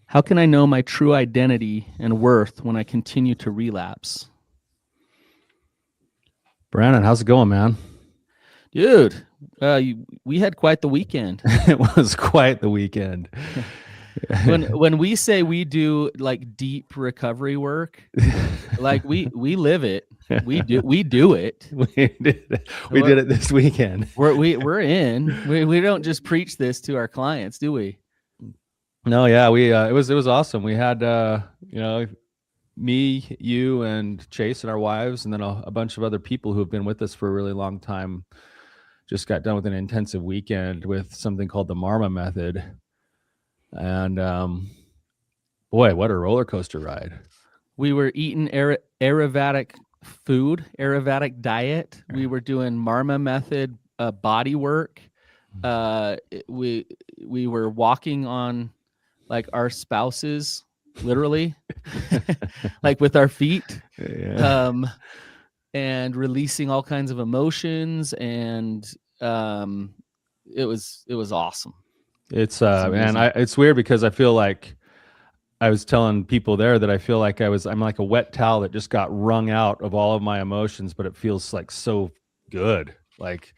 How can I know my true identity and worth when I continue to relapse? Brannon, how's it going, man? Dude, we had quite the weekend. It was quite the weekend. When we say we do like deep recovery work, like we live it. We do it. We did it this weekend. We're in. We don't just preach this to our clients, do we? No, yeah, we it was awesome. We had me, you, and Chase and our wives, and then a bunch of other people who have been with us for a really long time. Just got done with an intensive weekend with something called the Marma method, and boy, what a roller coaster ride! We were eating Ayurvedic food, Ayurvedic diet. We were doing Marma method body work. We were walking on like our spouses, literally, like with our feet, and releasing all kinds of emotions, and it was awesome. It's it's weird because I feel like I was telling people there that I feel like I'm like a wet towel that just got wrung out of all of my emotions, but it feels like so good, like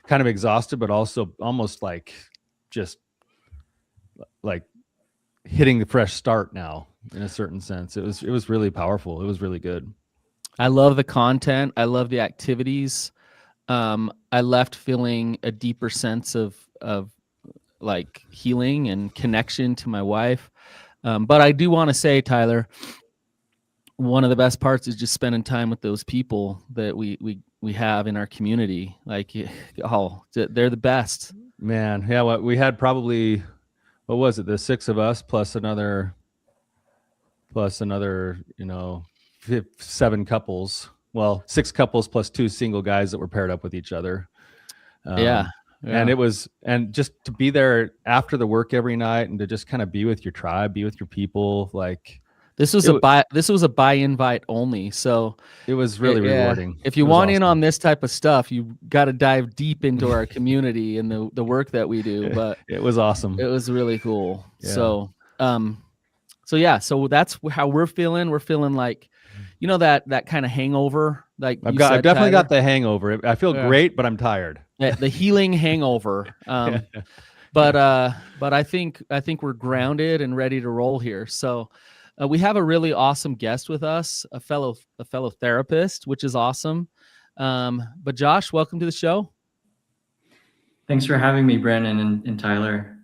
kind of exhausted, but also almost like just like hitting the fresh start now in a certain sense. It was really powerful. It was really good. I love the content. I love the activities. I left feeling a deeper sense of like healing and connection to my wife. But I do want to say, Tyler, one of the best parts is just spending time with those people that we have in our community. Like, oh, they're the best. Man, yeah. What we had probably, what was it? The 6 of us plus another, 7 couples. Well, 6 couples plus 2 single guys that were paired up with each other. Yeah. And just to be there after the work every night and to just kind of be with your tribe, be with your people. Like this was a buy invite only. So it was really rewarding. If you want in on this type of stuff, you got to dive deep into our community and the work that we do. But it was awesome. It was really cool. Yeah. So that's how we're feeling. We're feeling like, that kind of hangover. Like I've definitely got the hangover. I feel great, but I'm tired. The healing hangover. But I think we're grounded and ready to roll here. So we have a really awesome guest with us, a fellow therapist, which is awesome. But Josh, welcome to the show. Thanks for having me, Brannon and Tyler.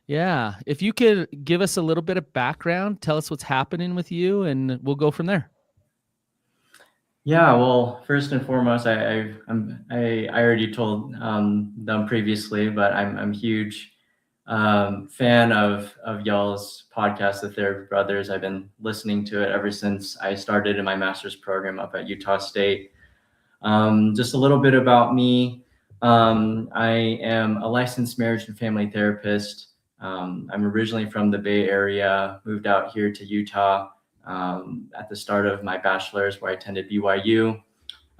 Yeah. If you could give us a little bit of background, tell us what's happening with you, and we'll go from there. Yeah, well, first and foremost, I already told them previously, but I'm huge fan of y'all's podcast, The Therapy Brothers. I've been listening to it ever since I started in my master's program up at Utah State. Just a little bit about me. I am a licensed marriage and family therapist. I'm originally from the Bay Area, moved out here to Utah at the start of my bachelor's, where I attended BYU.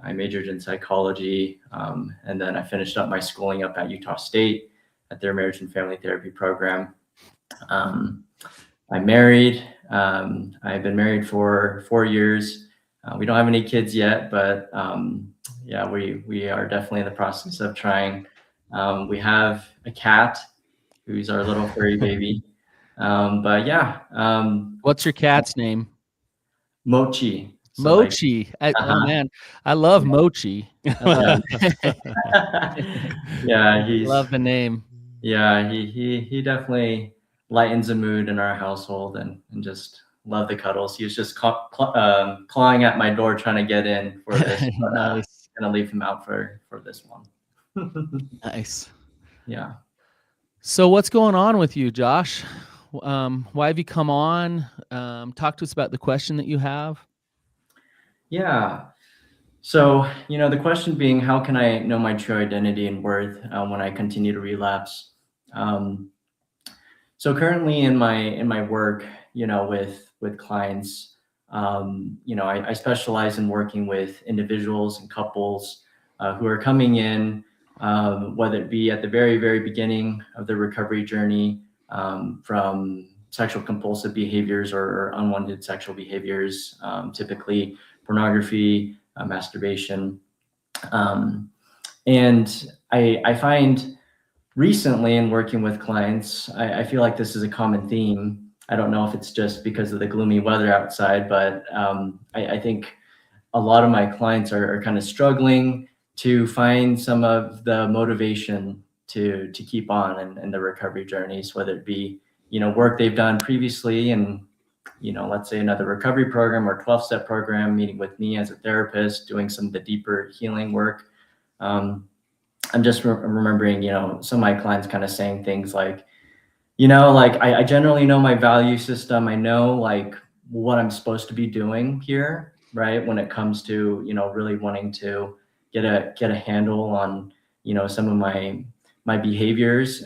I majored in psychology, and then I finished up my schooling up at Utah State at their marriage and family therapy program. I'm married. I've been married for 4 years. We don't have any kids yet, but yeah, we are definitely in the process of trying. We have a cat who's our little furry baby. But yeah. What's your cat's name? Mochi. So Mochi. Oh man, I love Mochi. Yeah, love the name. Yeah, he definitely lightens the mood in our household, and just love the cuddles. He was just clawing at my door trying to get in for this. But, nice. Gonna leave him out for this one. Nice. Yeah. So what's going on with you, Josh? Why have you come on? Talk to us about the question that you have. Yeah. So, the question being, how can I know my true identity and worth when I continue to relapse? So currently in my work, with clients, I specialize in working with individuals and couples who are coming in, whether it be at the very, very beginning of their recovery journey, from sexual compulsive behaviors or unwanted sexual behaviors, typically pornography, masturbation. And I find recently in working with clients, I feel like this is a common theme. I don't know if it's just because of the gloomy weather outside, but I think a lot of my clients are kind of struggling to find some of the motivation to keep on in the recovery journeys, whether it be, work they've done previously and, let's say another recovery program or 12-step program, meeting with me as a therapist, doing some of the deeper healing work. I'm just remembering, some of my clients kind of saying things like, I generally know my value system. I know like what I'm supposed to be doing here, right? When it comes to, really wanting to get a handle on, some of my behaviors.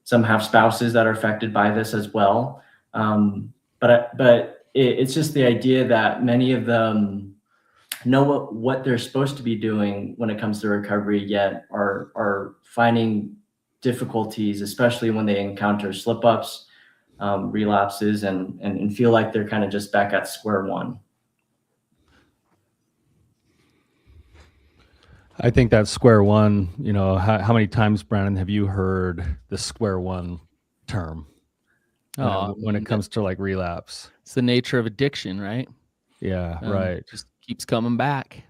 Some have spouses that are affected by this as well. But it's just the idea that many of them know what they're supposed to be doing when it comes to recovery, yet are finding difficulties, especially when they encounter slip-ups, relapses, and feel like they're kind of just back at square one. I think that square one, how many times, Brannon, have you heard the square one term when it comes to like relapse? It's the nature of addiction, right? Yeah, right. Just keeps coming back.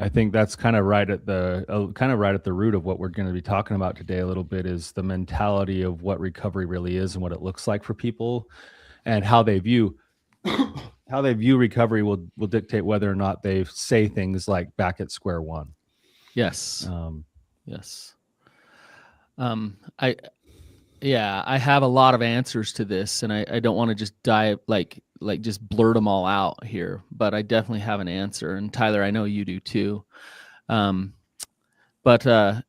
I think that's kind of right at the root of what we're going to be talking about today a little bit, is the mentality of what recovery really is and what it looks like for people, and how they view recovery will dictate whether or not they say things like back at square one. Yes. Yes. I have a lot of answers to this, and I don't want to just dive like just blurt them all out here, but I definitely have an answer. And Tyler, I know you do too. But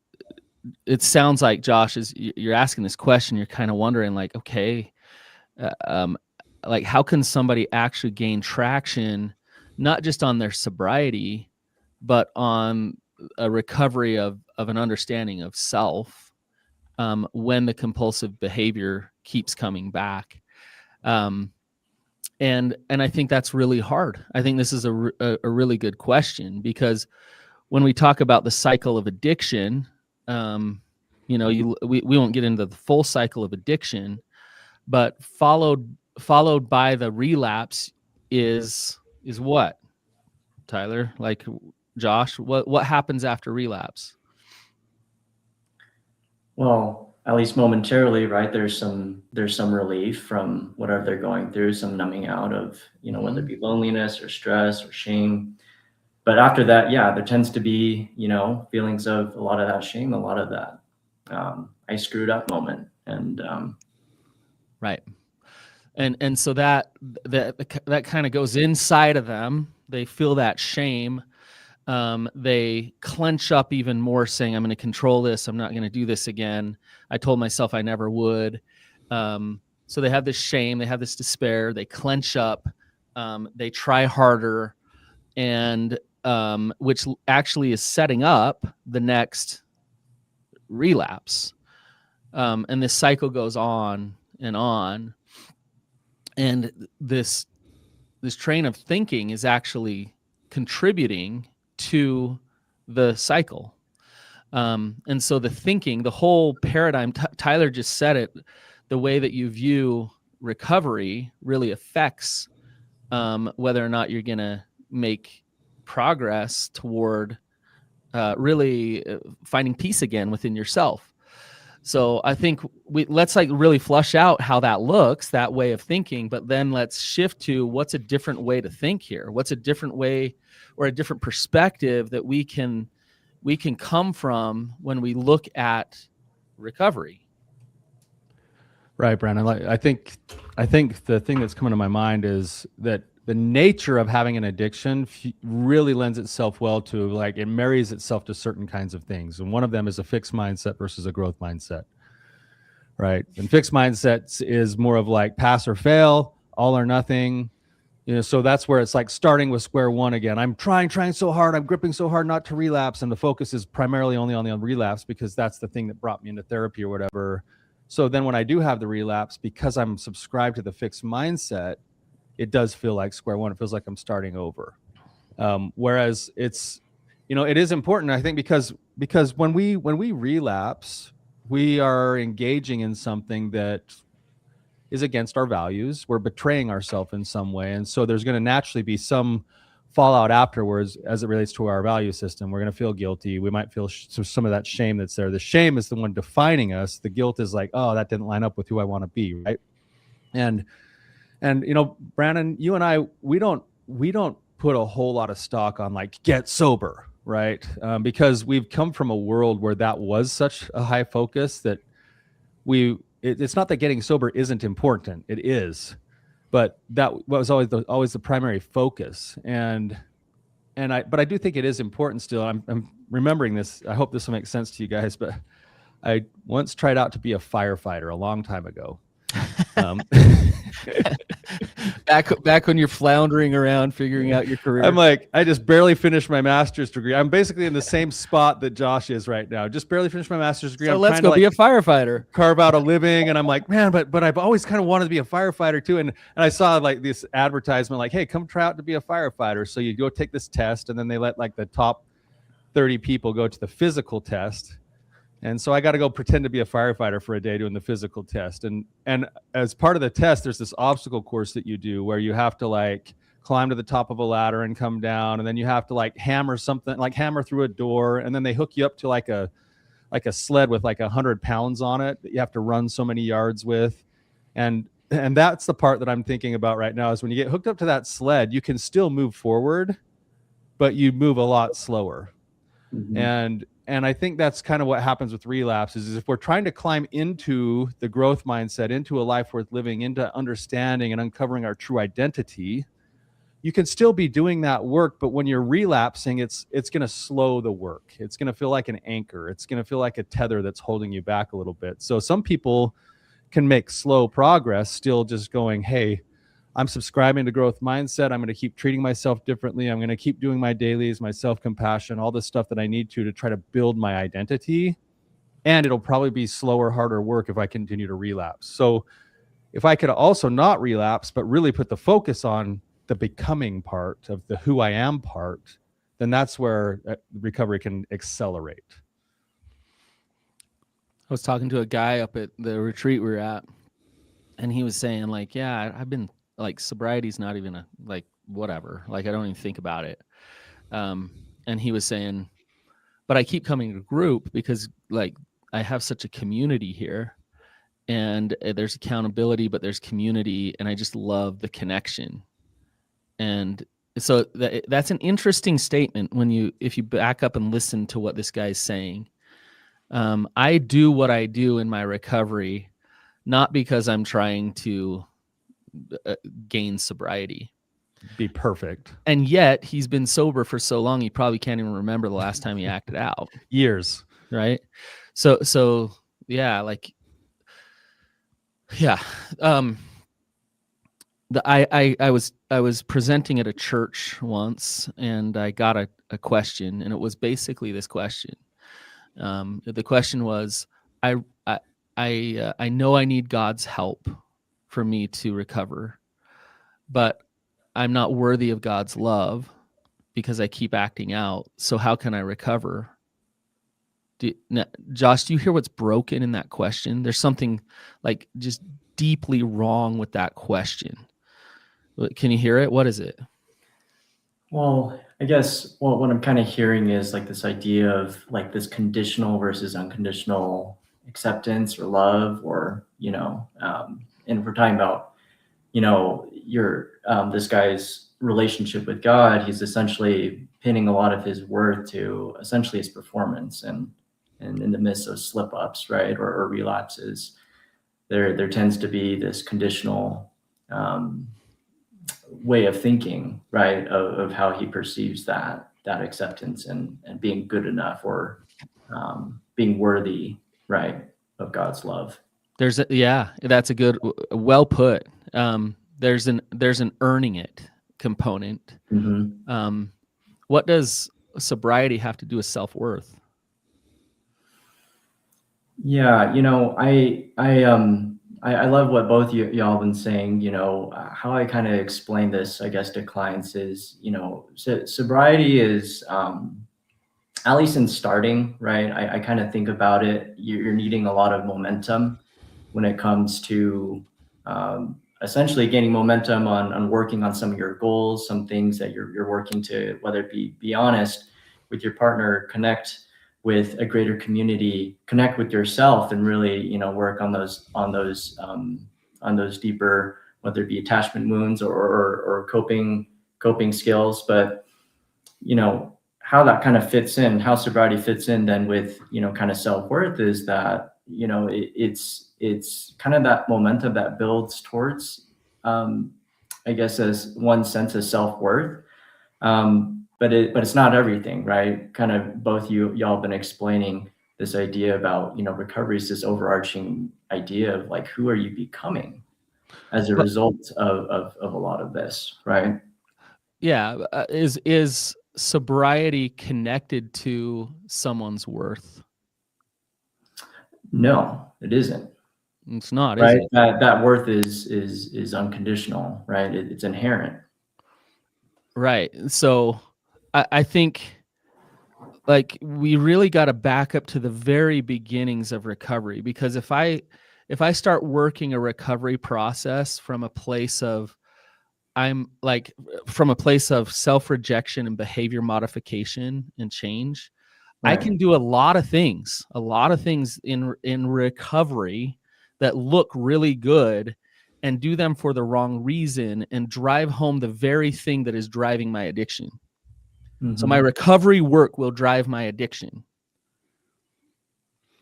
it sounds like, Josh, as you're asking this question, you're kind of wondering like, okay, like how can somebody actually gain traction, not just on their sobriety, but on a recovery of an understanding of self, when the compulsive behavior keeps coming back. And I think that's really hard. I think this is a really good question, because when we talk about the cycle of addiction, we won't get into the full cycle of addiction, but followed by the relapse is what, Tyler? Like, Josh, what happens after relapse? Well, at least momentarily, right? There's some relief from whatever they're going through, some numbing out of, whether it be loneliness or stress or shame. But after that, yeah, there tends to be, feelings of a lot of that shame, a lot of that I screwed up moment. And right. And so that kind of goes inside of them. They feel that shame. They clench up even more, saying, I'm going to control this. I'm not going to do this again. I told myself I never would. So they have this shame. They have this despair. They clench up. They try harder, and which actually is setting up the next relapse. And this cycle goes on and on. And this train of thinking is actually contributing to the cycle. And so the whole paradigm, Tyler just said it, the way that you view recovery really affects whether or not you're going to make progress toward really finding peace again within yourself. So I think let's like really flush out how that looks, that way of thinking, but then let's shift to what's a different way to think here. What's a different way or a different perspective that we can come from when we look at recovery. Right, Brandon. I think the thing that's coming to my mind is that the nature of having an addiction really lends itself well to, like, it marries itself to certain kinds of things. And one of them is a fixed mindset versus a growth mindset, right? And fixed mindset is more of like pass or fail, all or nothing. So that's where it's like starting with square one again. I'm trying so hard. I'm gripping so hard not to relapse. And the focus is primarily only on the relapse, because that's the thing that brought me into therapy or whatever. So then when I do have the relapse, because I'm subscribed to the fixed mindset, it does feel like square one. It feels like I'm starting over. Whereas it's, it is important, I think, because when we relapse, we are engaging in something that is against our values. We're betraying ourselves in some way. And so there's going to naturally be some fallout afterwards as it relates to our value system. We're going to feel guilty. We might feel some of that shame that's there. The shame is the one defining us. The guilt is like, oh, that didn't line up with who I want to be, right? And Brannon, you and I, we don't put a whole lot of stock on like get sober, right? Because we've come from a world where that was such a high focus that it's not that getting sober isn't important. It is, but that was always the primary focus. But I do think it is important still. I'm remembering this. I hope this will make sense to you guys, but I once tried out to be a firefighter a long time ago. Back when you're floundering around figuring out your career. I'm like, I just barely finished my master's degree. I'm basically in the same spot that Josh is right now. Just barely finished my master's degree. So I'm let's go be a firefighter, carve out a living. And I'm like, man, but I've always kind of wanted to be a firefighter too. And I saw like this advertisement, like, hey, come try out to be a firefighter. So you go take this test, and then they let like the top 30 people go to the physical test. And so I got to go pretend to be a firefighter for a day doing the physical test. And as part of the test, there's this obstacle course that you do where you have to like climb to the top of a ladder and come down. And then you have to like hammer through a door. And then they hook you up to like a sled with like 100 pounds on it that you have to run so many yards with. And that's the part that I'm thinking about right now is when you get hooked up to that sled, you can still move forward, but you move a lot slower. Mm-hmm. And I think that's kind of what happens with relapse is if we're trying to climb into the growth mindset, into a life worth living, into understanding and uncovering our true identity, you can still be doing that work. But when you're relapsing, it's going to slow the work. It's going to feel like an anchor. It's going to feel like a tether that's holding you back a little bit. So some people can make slow progress still just going, hey, I'm subscribing to growth mindset. I'm going to keep treating myself differently. I'm going to keep doing my dailies, my self-compassion, all this stuff that I need to try to build my identity. And it'll probably be slower, harder work if I continue to relapse. So if I could also not relapse, but really put the focus on the becoming part of the who I am part, then that's where recovery can accelerate. I was talking to a guy up at the retreat we were at, and he was saying like, yeah, I've been like sobriety's not even a like whatever, like I don't even think about it. And he was saying, but I keep coming to group because like I have such a community here, and there's accountability, but there's community, and I just love the connection. And so that's an interesting statement if you back up and listen to what this guy's saying. I do what I do in my recovery, not because I'm trying to gain sobriety, be perfect. And yet he's been sober for so long, he probably can't even remember the last time he acted out. Years. Right. So yeah, like, yeah. I was presenting at a church once, and I got a question, and it was basically this question. The question was, I know I need God's help for me to recover, but I'm not worthy of God's love because I keep acting out. So how can I recover? Josh, do you hear what's broken in that question? There's something like just deeply wrong with that question. Can you hear it? What is it? Well, I guess what I'm kind of hearing is like this idea of like this conditional versus unconditional acceptance or love, or, and we're talking about, this guy's relationship with God. He's essentially pinning a lot of his worth to essentially his performance, and in the midst of slip ups, right, or relapses, there tends to be this conditional way of thinking, right, of how he perceives that acceptance and being good enough, or being worthy, right, of God's love. That's a good, well put. There's an earning it component. Mm-hmm. What does sobriety have to do with self-worth? Yeah, I love what both y'all been saying. How I kind of explain this, I guess, to clients is, sobriety is, at least in starting, right? I kind of think about it. You're needing a lot of momentum when it comes to, essentially gaining momentum on working on some of your goals, some things that you're working to, whether it be honest with your partner, connect with a greater community, connect with yourself, and really, work on those deeper, whether it be attachment wounds or coping skills. But how that kind of fits in, how sobriety fits in then with, kind of self-worth is that, it's kind of that momentum that builds towards, I guess, as one sense of self-worth. But it's not everything, right? Kind of both y'all been explaining this idea about, recovery is this overarching idea of like, who are you becoming as a result of a lot of this, right? Yeah. Is sobriety connected to someone's worth? No, it isn't. It's not, is Right. it? That worth is unconditional, right? It's inherent. Right. So I think like we really got to back up to the very beginnings of recovery, because if I start working a recovery process from a place of self-rejection and behavior modification and change, I Right. can do a lot of things in recovery that look really good and do them for the wrong reason and drive home the very thing that is driving my addiction. So my recovery work will drive my addiction.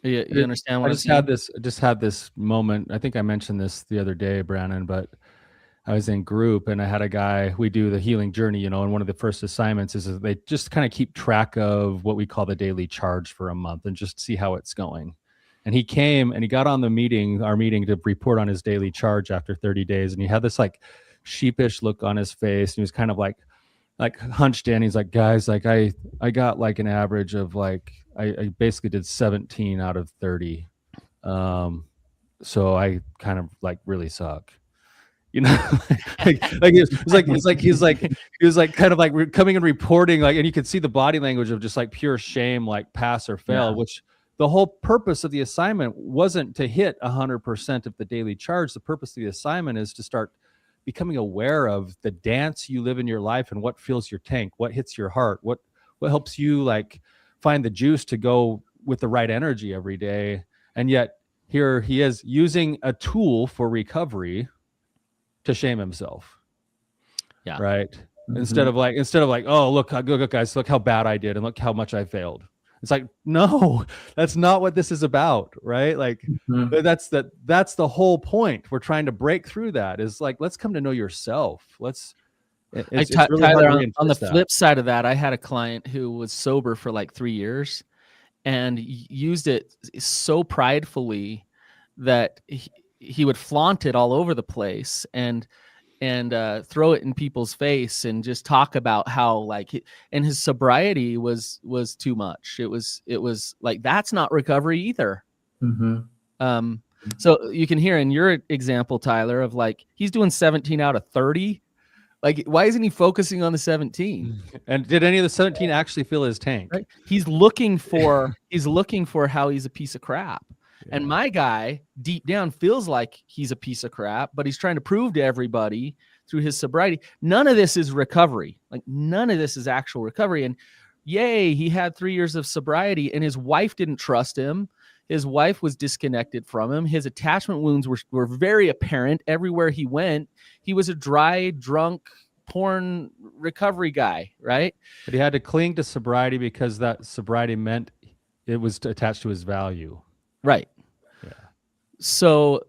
You understand what I I'm saying? just had this moment. I think I mentioned this the other day, Brannon, but I was in group and I had a guy, we do the healing journey, and one of the first assignments is that they just kind of keep track of what we call the daily charge for a month and just see how it's going. And he came and he got on our meeting to report on his daily charge after 30 days. And he had this like sheepish look on his face. And he was kind of like hunched in. He's like, guys, like I got like an average of like, I basically did 17 out of 30. So I kind of like really suck. He was like kind of like coming and reporting, like, and you could see the body language of just like pure shame, like pass or fail. Yeah. Which the whole purpose of the assignment wasn't to hit 100% of the daily charge. The purpose of the assignment is to start becoming aware of the dance you live in your life and what fills your tank, what hits your heart, what helps you like find the juice to go with the right energy every day. And yet here he is using a tool for recovery to shame himself. Yeah. Right. Instead of like, oh, look guys, look how bad I did and look how much I failed. It's like, no, that's not what this is about. Right. Like that's the whole point. We're trying to break through that, is like, let's come to know yourself. It's really Tyler, hard to on the that. flip side of that, I had a client who was sober for like 3 years and used it so pridefully that he would flaunt it all over the place and throw it in people's face and just talk about how like and his sobriety was too much. It was like, that's not recovery either. So you can hear in your example, Tyler, of like, he's doing 17 out of 30. Like, why isn't he focusing on the 17? And did any of the 17 actually fill his tank? Right? He's looking for how he's a piece of crap. Yeah. And my guy deep down feels like he's a piece of crap, but he's trying to prove to everybody through his sobriety. None of this is recovery. Like, none of this is actual recovery. And yay, he had 3 years of sobriety and his wife didn't trust him. His wife was disconnected from him. His attachment wounds were very apparent everywhere he went. He was a dry, drunk, porn recovery guy, right? But he had to cling to sobriety because that sobriety meant it was attached to his value. Right. Yeah. So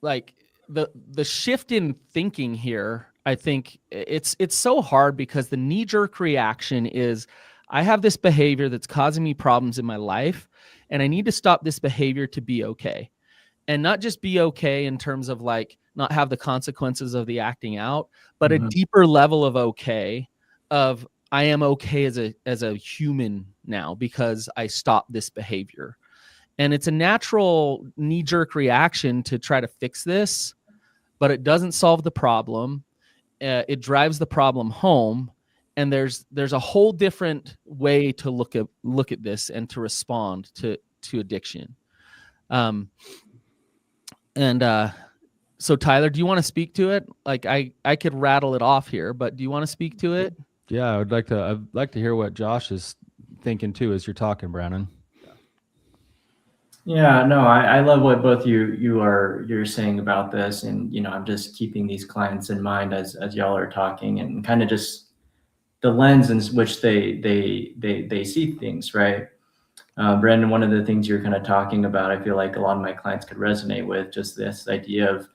like the shift in thinking here, I think it's so hard because the knee-jerk reaction is, I have this behavior that's causing me problems in my life, and I need to stop this behavior to be okay. And not just be okay in terms of like not have the consequences of the acting out, but a deeper level of okay, of I am okay as a human now because I stopped this behavior. And it's a natural knee-jerk reaction to try to fix this, but it doesn't solve the problem. It drives the problem home, and there's a whole different way to look at this and to respond to addiction. So Tyler, do you want to speak to it? Like I could rattle it off here, but do you want to speak to it? Yeah, I'd like to hear what Josh is thinking too as you're talking, Brannon. Yeah, no, I love what both you're saying about this, and I'm just keeping these clients in mind as y'all are talking, and kind of just the lens in which they see things, right? Brandon, one of the things you're kind of talking about, I feel like a lot of my clients could resonate with, just this idea of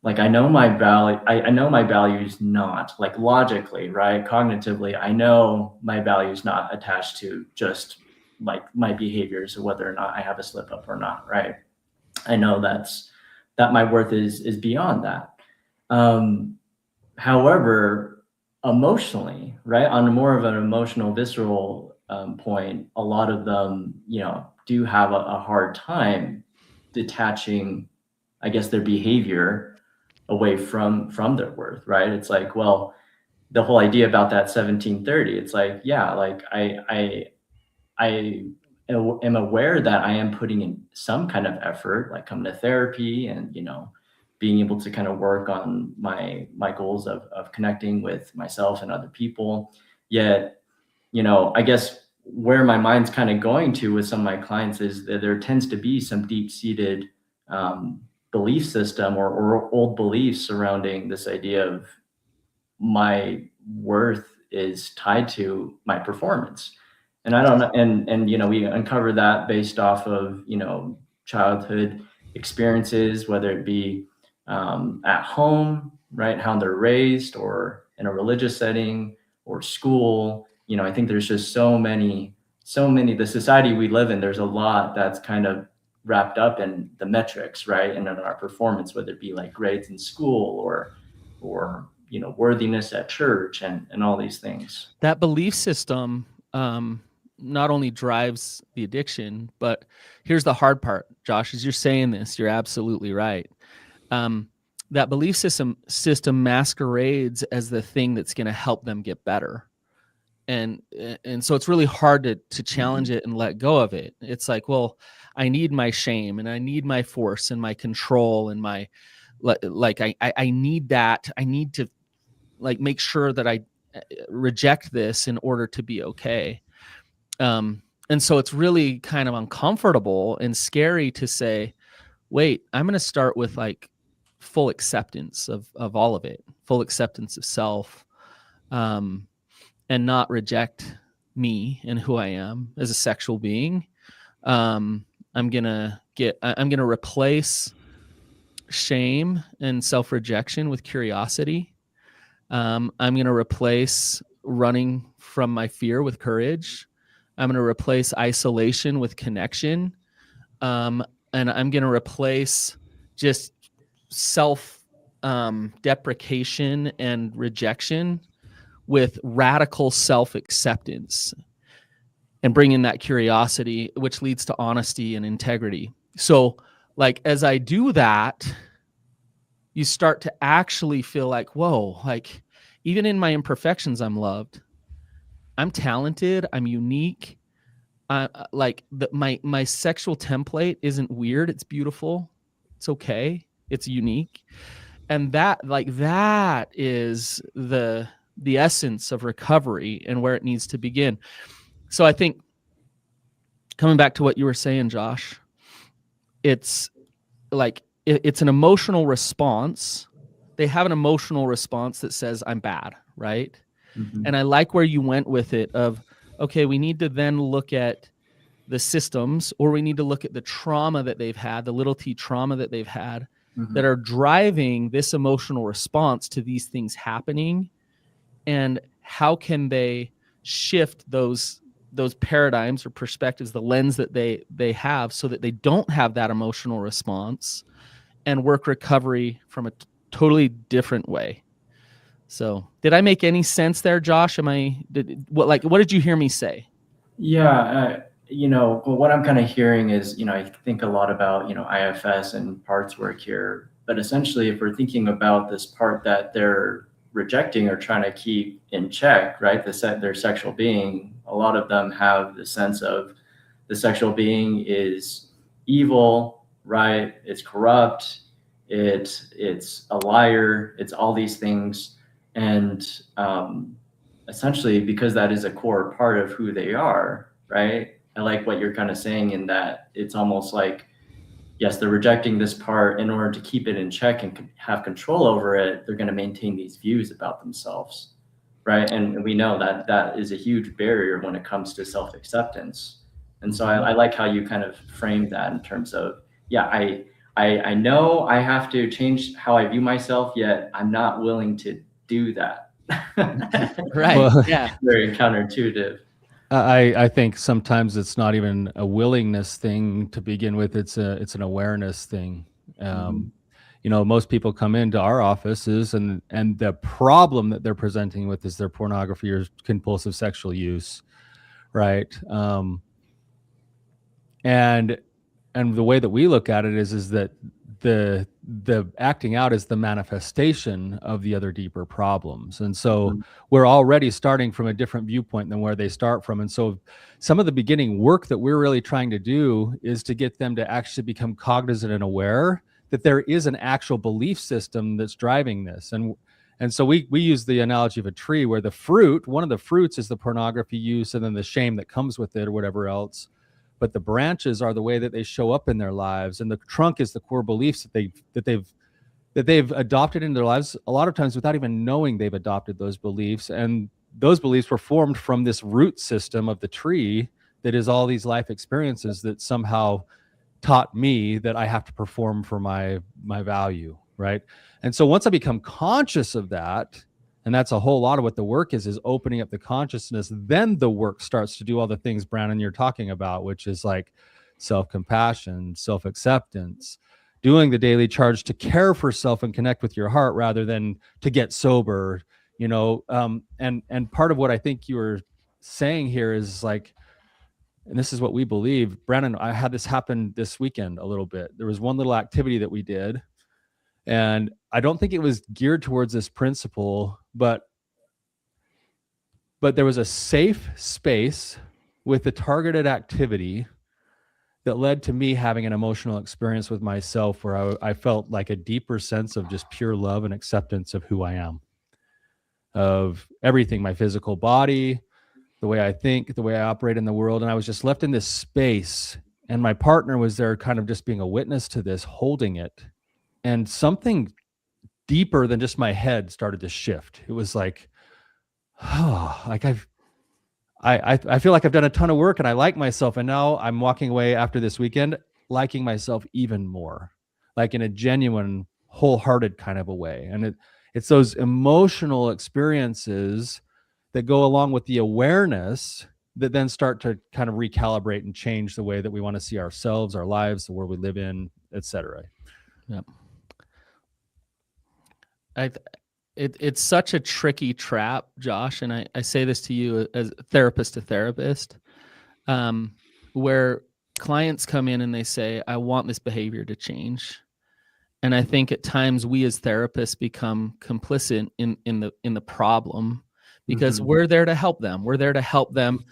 like, I know my value, I know my value is not, like, logically, right? Cognitively, I know my value is not attached to just like my behaviors or whether or not I have a slip up or not, right? I know that my worth is beyond that. However, emotionally, right, on more of an emotional, visceral point, a lot of them, do have a hard time detaching, I guess, their behavior away from their worth, right? It's like, well, the whole idea about that 1730, it's like, yeah, like I am aware that I am putting in some kind of effort, like coming to therapy and being able to kind of work on my goals of connecting with myself and other people. Yet, I guess where my mind's kind of going to with some of my clients is that there tends to be some deep-seated belief system or old beliefs surrounding this idea of my worth is tied to my performance. And I don't know, and we uncover that based off of childhood experiences, whether it be at home, right, how they're raised, or in a religious setting, or school. I think there's just so many, the society we live in, there's a lot that's kind of wrapped up in the metrics, right, and in our performance, whether it be like grades in school or worthiness at church, and all these things. That belief system not only drives the addiction, but here's the hard part, Josh, as you're saying this, you're absolutely right. That belief system masquerades as the thing that's going to help them get better. And so it's really hard to challenge it and let go of it. It's like, well, I need my shame, and I need my force, and my control, and my, like, I need that. I need to, like, make sure that I reject this in order to be okay. And so it's really kind of uncomfortable and scary to say, wait, I'm going to start with like full acceptance of all of it, full acceptance of self, and not reject me and who I am as a sexual being. I'm going to replace shame and self-rejection with curiosity. I'm going to replace running from my fear with courage. I'm going to replace isolation with connection. And I'm going to replace just self deprecation and rejection with radical self-acceptance, and bring in that curiosity, which leads to honesty and integrity. So, like, as I do that, you start to actually feel like, whoa, like, even in my imperfections, I'm loved. I'm talented. I'm unique. Like, my sexual template isn't weird. It's beautiful. It's okay. It's unique. And that is the essence of recovery and where it needs to begin. So I think, coming back to what you were saying, Josh, it's like, it's an emotional response. They have an emotional response that says, I'm bad, right? Mm-hmm. And I like where you went with it of, okay, we need to then look at the systems, or we need to look at the trauma that they've had, the little t trauma that they've had, mm-hmm. that are driving this emotional response to these things happening. And how can they shift those paradigms or perspectives, the lens that they have, so that they don't have that emotional response, and work recovery from a totally different way. So, did I make any sense there, Josh? What did you hear me say? Yeah, what I'm kind of hearing is, I think a lot about, IFS and parts work here, but essentially if we're thinking about this part that they're rejecting or trying to keep in check, right? Their sexual being, a lot of them have the sense of the sexual being is evil, right? It's corrupt. It's a liar. It's all these things. And essentially because that is a core part of who they are, right? I like what you're kind of saying in that it's almost like, yes, they're rejecting this part in order to keep it in check and have control over it. They're going to maintain these views about themselves, right? And we know that that is a huge barrier when it comes to self-acceptance. And so I like how you kind of framed that in terms of, yeah, I know I have to change how I view myself, yet I'm not willing to do that. Right. Well, yeah. Very counterintuitive. I think sometimes it's not even a willingness thing to begin with. It's an awareness thing. Most people come into our offices and the problem that they're presenting with is their pornography or compulsive sexual use, right? And the way that we look at it is that the acting out is the manifestation of the other deeper problems. And so we're already starting from a different viewpoint than where they start from. And so some of the beginning work that we're really trying to do is to get them to actually become cognizant and aware that there is an actual belief system that's driving this. And so we use the analogy of a tree where one of the fruits is the pornography use and then the shame that comes with it or whatever else. But the branches are the way that they show up in their lives, and the trunk is the core beliefs that they've adopted into their lives a lot of times without even knowing they've adopted those beliefs. And those beliefs were formed from this root system of the tree that is all these life experiences that somehow taught me that I have to perform for my value, right? And so once I become conscious of that, and that's a whole lot of what the work is opening up the consciousness. Then the work starts to do all the things, Brannon, you're talking about, which is like self-compassion, self-acceptance, doing the daily charge to care for self and connect with your heart rather than to get sober, and part of what I think you were saying here is like, and this is what we believe, Brannon, I had this happen this weekend a little bit. There was one little activity that we did, and I don't think it was geared towards this principle, but there was a safe space with a targeted activity that led to me having an emotional experience with myself where I felt like a deeper sense of just pure love and acceptance of who I am, of everything, my physical body, the way I think, the way I operate in the world. And I was just left in this space, and my partner was there kind of just being a witness to this, holding it. And something deeper than just my head started to shift. It was like, like I feel like I've done a ton of work and I like myself. And now I'm walking away after this weekend liking myself even more, like in a genuine, wholehearted kind of a way. And it's those emotional experiences that go along with the awareness that then start to kind of recalibrate and change the way that we want to see ourselves, our lives, the world we live in, etc. Yep. It's such a tricky trap, Josh, and I say this to you as therapist to therapist, where clients come in and they say, I want this behavior to change. And I think at times we as therapists become complicit in the problem because we're there to help them. We're there to help them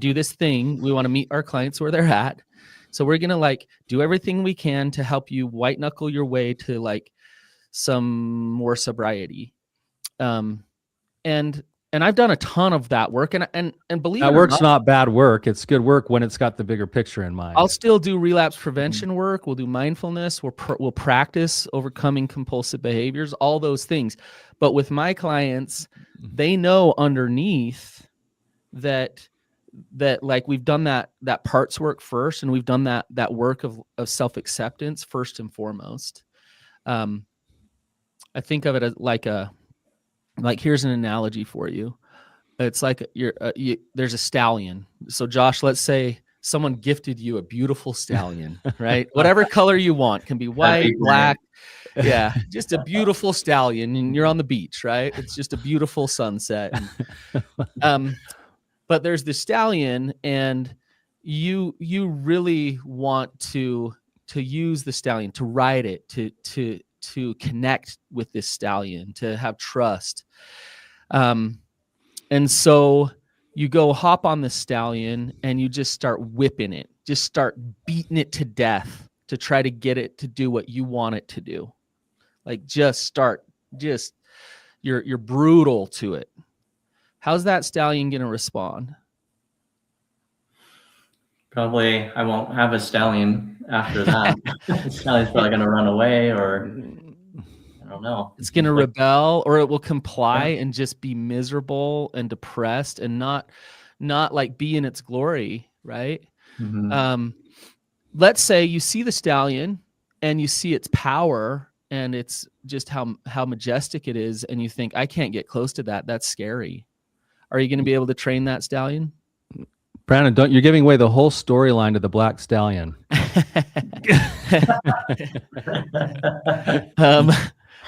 do this thing. We want to meet our clients where they're at. So we're going to do everything we can to help you white knuckle your way to some more sobriety. And I've done a ton of that work, and believe that work's not bad work. It's good work when it's got the bigger picture in mind. I'll still do relapse prevention work. We'll do mindfulness. We'll practice overcoming compulsive behaviors, all those things. But with my clients, they know underneath that we've done that parts work first, and we've done that work of self-acceptance first and foremost. I think of it as here's an analogy for you. It's like there's a stallion. So Josh, let's say someone gifted you a beautiful stallion, right? Whatever color you want, can be white, black. Yeah, just a beautiful stallion, and you're on the beach, right? It's just a beautiful sunset. But there's the stallion, and you really want to use the stallion, to ride it, to connect with this stallion, to have trust. And so you go hop on the stallion and you just start whipping it, just start beating it to death to try to get it to do what you want it to do. Like you're brutal to it. How's that stallion going to respond? Probably I won't have a stallion after that. The stallion's probably going to run away, or I don't know. It's going to rebel, or it will comply and just be miserable and depressed and not like be in its glory, right? Mm-hmm. Let's say you see the stallion and you see its power and it's just how majestic it is, and you think, I can't get close to that. That's scary. Are you going to be able to train that stallion? Brannon, you're giving away the whole storyline to the Black Stallion.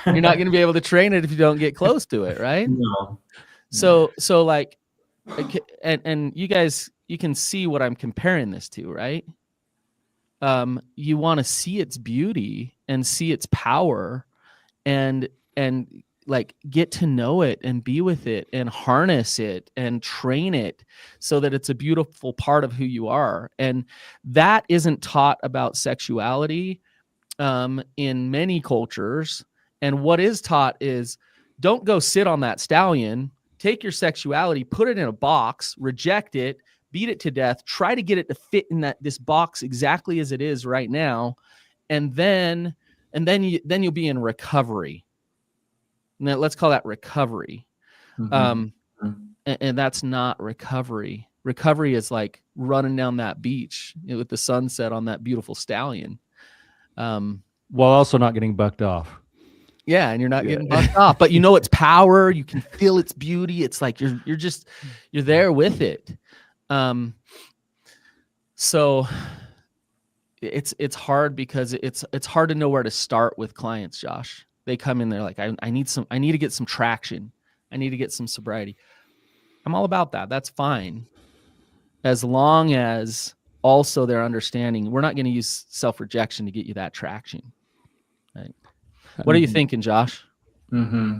You're not going to be able to train it if you don't get close to it, right? No. So like, and you guys, you can see what I'm comparing this to, right? You want to see its beauty and see its power, and like get to know it and be with it and harness it and train it so that it's a beautiful part of who you are. And that isn't taught about sexuality in many cultures. And what is taught is, don't go sit on that stallion, take your sexuality, put it in a box, reject it, beat it to death, try to get it to fit in this box exactly as it is right now. And then you'll be in recovery. And let's call that recovery. Mm-hmm. And that's not recovery. Recovery is like running down that beach with the sunset on that beautiful stallion. While also not getting bucked off. Yeah, and you're not getting bucked off, but you know its power. You can feel its beauty. It's like you're there with it. So it's hard because it's hard to know where to start with clients, Josh. They come in, they're like, I need to get some traction. I need to get some sobriety. I'm all about that. That's fine. As long as also they're understanding, we're not going to use self-rejection to get you that traction. Right? What are you thinking, Josh? Mm-hmm.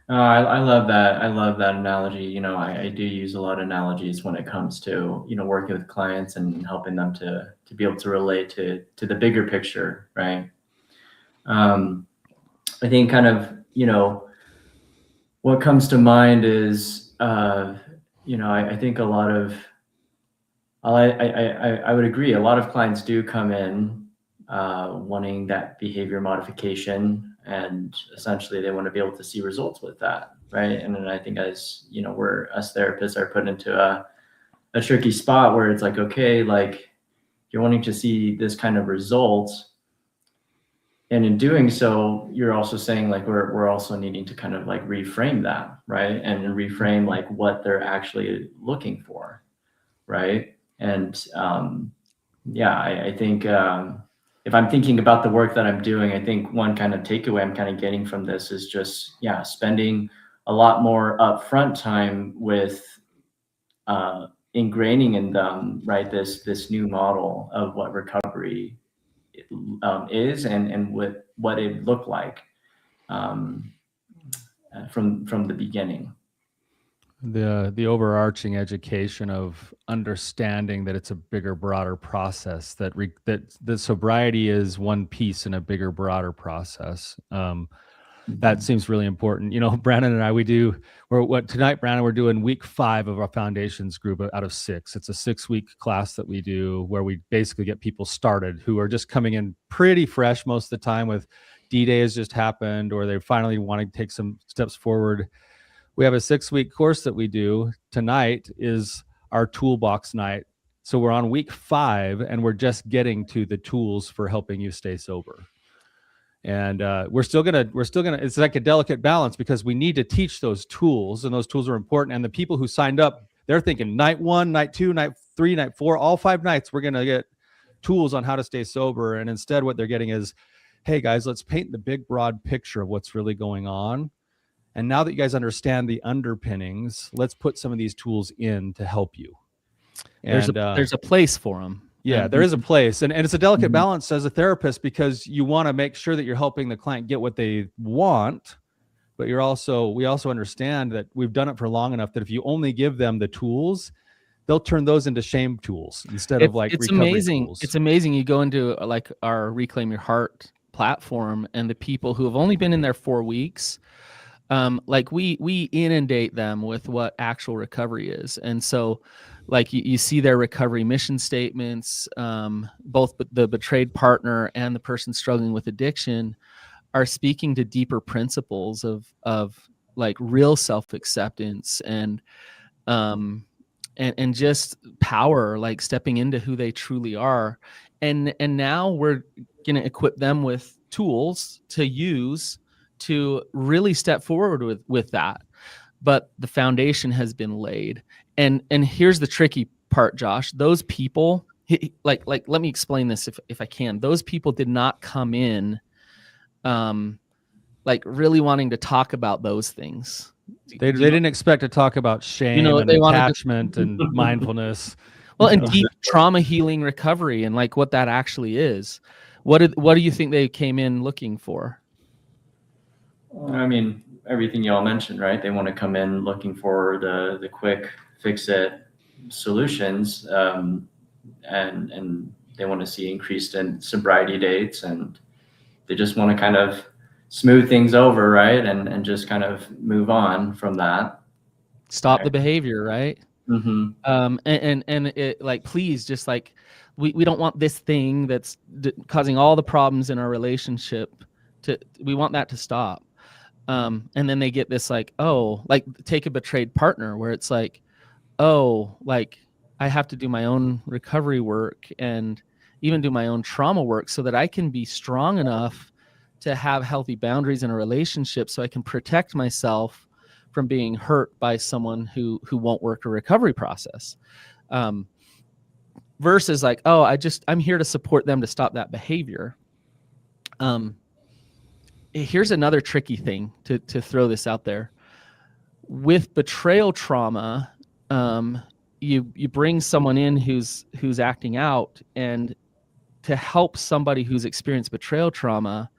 I love that. I love that analogy. You know, I do use a lot of analogies when it comes to, you know, working with clients and helping them to be able to relate to the bigger picture, right? I think kind of, you know, what comes to mind is, you know, I think a lot of, I would agree. A lot of clients do come in wanting that behavior modification, and essentially they want to be able to see results with that, right? And then I think, as you know, us therapists are put into a tricky spot where it's like, okay, like you're wanting to see this kind of results, and in doing so, you're also saying like we're also needing to kind of like reframe that, right? And reframe like what they're actually looking for, right? And yeah, I think if I'm thinking about the work that I'm doing, I think one kind of takeaway I'm kind of getting from this is just, yeah, spending a lot more upfront time with ingraining in them, right, this new model of what recovery is and what it looked like from the beginning. The overarching education of understanding that it's a bigger, broader process, that the sobriety is one piece in a bigger, broader process. That seems really important. You know, Brannon and I, tonight, Brannon, we're doing week 5 of our foundations group out of 6. It's a 6-week class that we do where we basically get people started who are just coming in pretty fresh most of the time, with D-Day has just happened, or they finally want to take some steps forward. We have a 6-week course that we do. Tonight is our toolbox night. So we're on week 5 and we're just getting to the tools for helping you stay sober. And we're still gonna, it's like a delicate balance because we need to teach those tools, and those tools are important. And the people who signed up, they're thinking night 1, night 2, night 3, night 4, all 5 nights, we're going to get tools on how to stay sober. And instead what they're getting is, hey guys, let's paint the big, broad picture of what's really going on. And now that you guys understand the underpinnings, let's put some of these tools in to help you. And there's a place for them. Yeah, there is a place, and it's a delicate balance as a therapist, because you want to make sure that you're helping the client get what they want, but we also understand that we've done it for long enough that if you only give them the tools, they'll turn those into shame tools instead of like recovery tools. It's amazing. You go into like our Reclaim Your Heart platform, and the people who have only been in there 4 weeks, like we inundate them with what actual recovery is. And so like you see their recovery mission statements, both the betrayed partner and the person struggling with addiction are speaking to deeper principles of like real self-acceptance and just power, like stepping into who they truly are. And now we're going to equip them with tools to use to really step forward with that. But the foundation has been laid. And here's the tricky part, Josh. Those people, like let me explain this if I can. Those people did not come in like really wanting to talk about those things. They didn't expect to talk about shame and attachment and mindfulness. Well, and deep trauma healing recovery and like what that actually is. What do you think they came in looking for? I mean, everything you all mentioned, right? They want to come in looking for the quick fix it solutions, and they want to see increased in sobriety dates, and they just want to kind of smooth things over, right? And just kind of move on from that. Stop the behavior, right? Mm-hmm. And it, like, please, just like we don't want this thing that's causing all the problems in our relationship we want that to stop. And then they get this like, oh, like take a betrayed partner where it's like, oh, like I have to do my own recovery work and even do my own trauma work so that I can be strong enough to have healthy boundaries in a relationship so I can protect myself from being hurt by someone who won't work a recovery process. Versus like, oh, I'm here to support them to stop that behavior. Here's another tricky thing to throw this out there. With betrayal trauma, you bring someone in who's acting out, and to help somebody who's experienced betrayal trauma,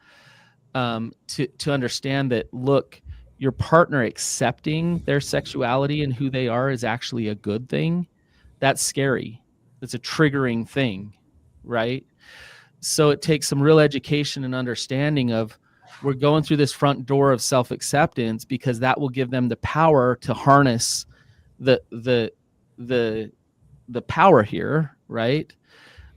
to understand that, look, your partner accepting their sexuality and who they are is actually a good thing. That's scary. It's a triggering thing, right? So it takes some real education and understanding of, we're going through this front door of self-acceptance because that will give them the power to harness the power here, right?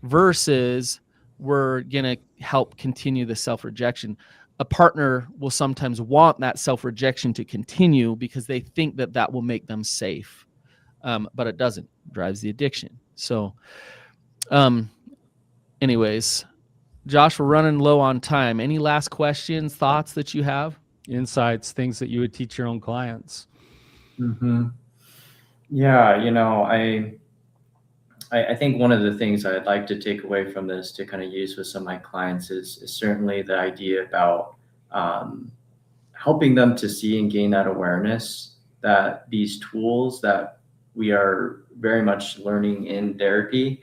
Versus we're going to help continue the self-rejection. A partner will sometimes want that self-rejection to continue because they think that will make them safe. But it doesn't. It drives the addiction. So anyways, Josh, we're running low on time. Any last questions, thoughts that you have? Insights, things that you would teach your own clients? Mm-hmm. Yeah, I think one of the things I'd like to take away from this to kind of use with some of my clients is certainly the idea about helping them to see and gain that awareness that these tools that we are very much learning in therapy,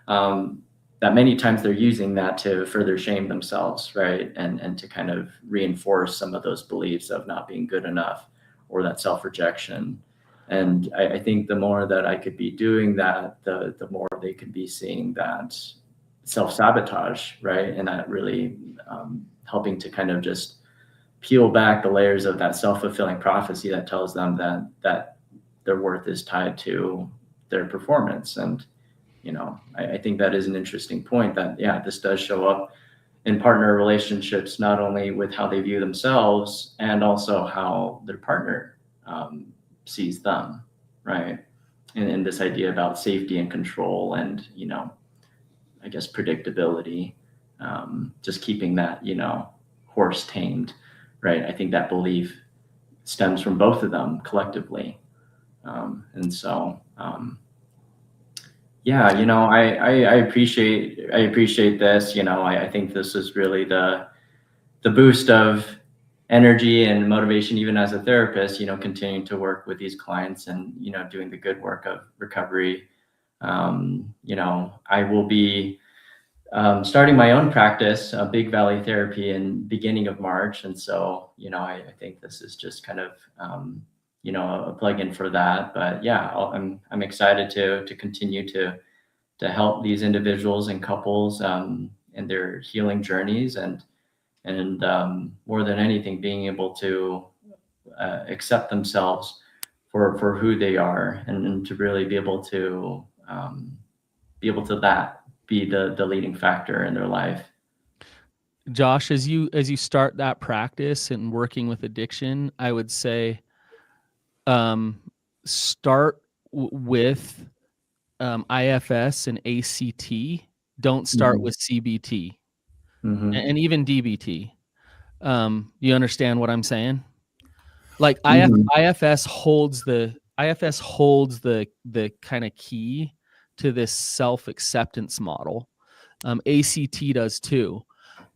that many times they're using that to further shame themselves, right? And to kind of reinforce some of those beliefs of not being good enough or that self-rejection. And I think the more that I could be doing that, the more they could be seeing that self-sabotage, right? And that really helping to kind of just peel back the layers of that self-fulfilling prophecy that tells them that their worth is tied to their performance. And I think that is an interesting point that, yeah, this does show up in partner relationships, not only with how they view themselves and also how their partner sees them, right? And this idea about safety and control and, I guess predictability, just keeping that, horse tamed, right? I think that belief stems from both of them collectively. And so, yeah, I appreciate this. I think this is really the boost of energy and motivation, even as a therapist, continuing to work with these clients and, doing the good work of recovery, I will be starting my own practice, Big Valley Therapy, in beginning of March. And so, I think this is just kind of, a plug-in for that. But yeah, I'm excited to continue to help these individuals and couples in their healing journeys, and more than anything, being able to accept themselves for who they are, and to really be able to be the leading factor in their life. Josh, as you start that practice and working with addiction, I would say start with IFS and ACT. Don't start with CBT and even DBT. You understand what I'm saying? Like IFS holds the kind of key to this self-acceptance model. ACT does too.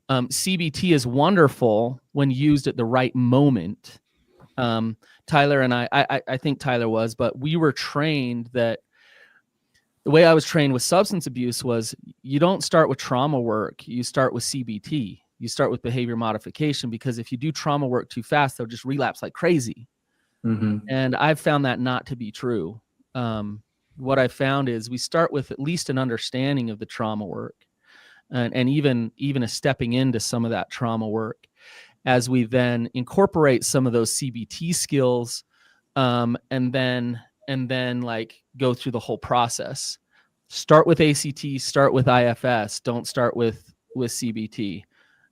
CBT is wonderful when used at the right moment. Tyler and I think Tyler was, but we were trained that the way I was trained with substance abuse was you don't start with trauma work. You start with CBT. You start with behavior modification, because if you do trauma work too fast, they'll just relapse like crazy. And I've found that not to be true. What I found is we start with at least an understanding of the trauma work, and even a stepping into some of that trauma work, as we then incorporate some of those CBT skills, and then like go through the whole process. Start with ACT, start with IFS, don't start with CBT.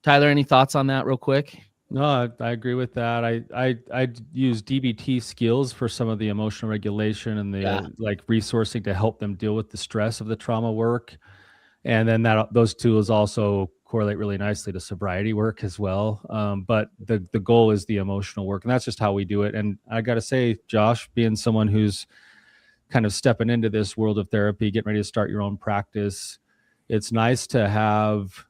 Tyler, any thoughts on that real quick? No, I agree with that. I use DBT skills for some of the emotional regulation and the like resourcing to help them deal with the stress of the trauma work. And then those tools also correlate really nicely to sobriety work as well. But the goal is the emotional work, and that's just how we do it. And I got to say, Josh, being someone who's kind of stepping into this world of therapy, getting ready to start your own practice, it's nice to have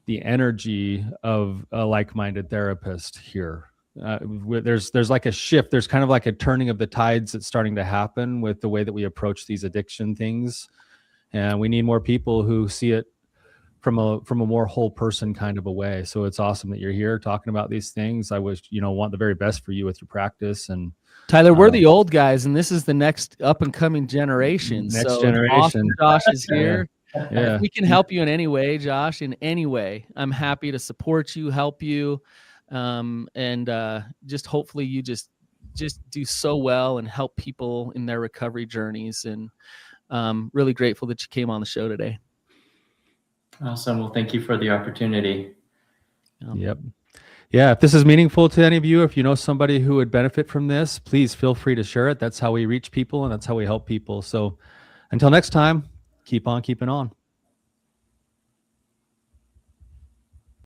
the energy of a like-minded therapist here. There's like a shift. There's kind of like a turning of the tides that's starting to happen with the way that we approach these addiction things. And we need more people who see it from a more whole person kind of a way. So it's awesome that you're here talking about these things. I wish, want the very best for you with your practice. And Tyler, we're the old guys, and this is the next up and coming generation. Next generation. Awesome Josh is here. Yeah. If we can help you in any way, Josh, in any way, I'm happy to support you, help you. And just hopefully you just do so well and help people in their recovery journeys. And really grateful that you came on the show today. Awesome. Well, thank you for the opportunity. Yep. Yeah. If this is meaningful to any of you, if you know somebody who would benefit from this, please feel free to share it. That's how we reach people, and that's how we help people. So until next time, keep on keeping on.